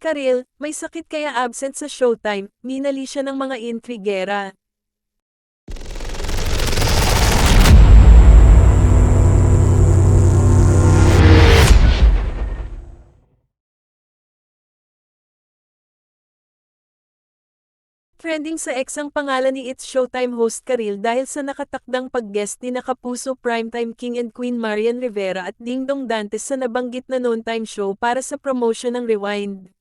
Karil, may sakit kaya absent sa showtime, minali siya ng mga intrigera. Trending sa X ang pangalan ni It's Showtime host Karil dahil sa nakatakdang pag-guest ni Kapuso Primetime King and Queen Marian Rivera at Dingdong Dantes sa nabanggit na noontime show para sa promotion ng Rewind.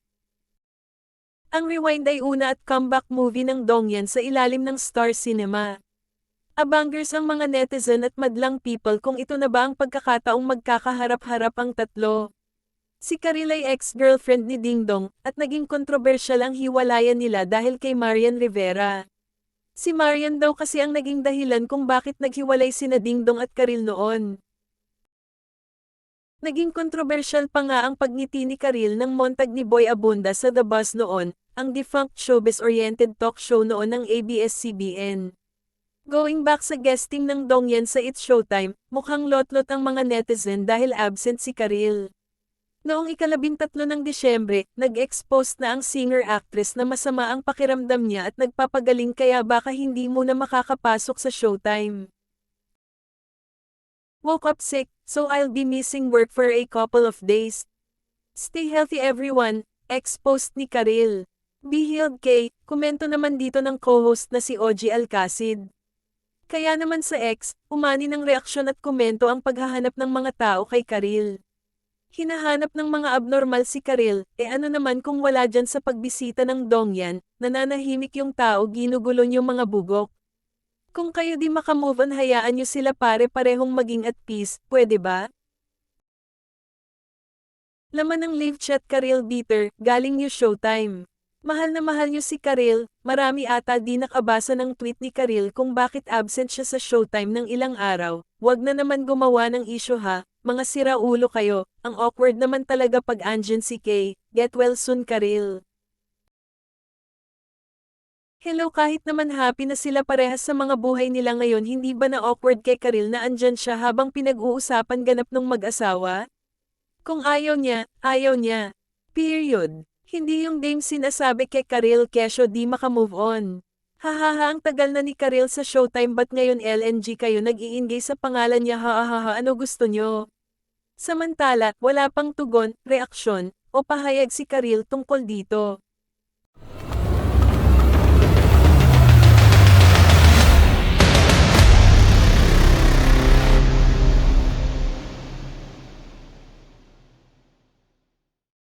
Ang Rewind ay una at comeback movie ng Dongyan sa ilalim ng Star Cinema. Abangers ang mga netizen at madlang people kung ito na ba ang pagkakataong magkakaharap-harap ang tatlo. Si Karil ay ex-girlfriend ni Dingdong, at naging kontrobersyal ang hiwalayan nila dahil kay Marian Rivera. Si Marian daw kasi ang naging dahilan kung bakit naghiwalay sina Dingdong at Karil noon. Naging kontrobersyal pa nga ang pagngiti ni Karil ng montag ni Boy Abunda sa The Buzz noon, ang defunct showbiz-oriented talk show noon ng ABS-CBN. Going back sa guesting ng Dongyan sa It's Showtime, mukhang lotlot ang mga netizen dahil absent si Karil. Noong ika-13 ng Disyembre, nag-expose na ang singer-actress na masama ang pakiramdam niya at nagpapagaling kaya baka hindi muna makakapasok sa Showtime. Woke up sick, so I'll be missing work for a couple of days. Stay healthy everyone, ex-post ni Karil. Be healed Kay, komento naman dito ng co-host na si OG Alcacid. Kaya naman sa X, umani ng reaksyon at komento ang paghahanap ng mga tao kay Karil. Hinahanap ng mga abnormal si Karil, ano naman kung wala dyan sa pagbisita ng Dongyan, nananahimik yung tao ginugulo yung mga bugok. Kung kayo di makamove on hayaan nyo sila pare-parehong maging at peace, pwede ba? Laman ng live chat Karil Bitter, galing New Showtime. Mahal na mahal nyo si Karil, marami ata di nakabasa ng tweet ni Karil kung bakit absent siya sa Showtime ng ilang araw, wag na naman gumawa ng issue ha. Mga siraulo kayo, ang awkward naman talaga pag andyan si Kay, get well soon Karil. Hello kahit naman happy na sila parehas sa mga buhay nila ngayon hindi ba na awkward kay Karil na andyan siya habang pinag-uusapan ganap ng mag-asawa? Kung ayaw niya, ayaw niya. Period. Hindi yung dame sinasabi kay Karil kesyo di makamove on. Hahaha ang tagal na ni Karil sa Showtime ba't ngayon LNG kayo nag-iingay sa pangalan niya hahaha ano gusto nyo? Samantala, wala pang tugon, reaksyon, o pahayag si Karil tungkol dito.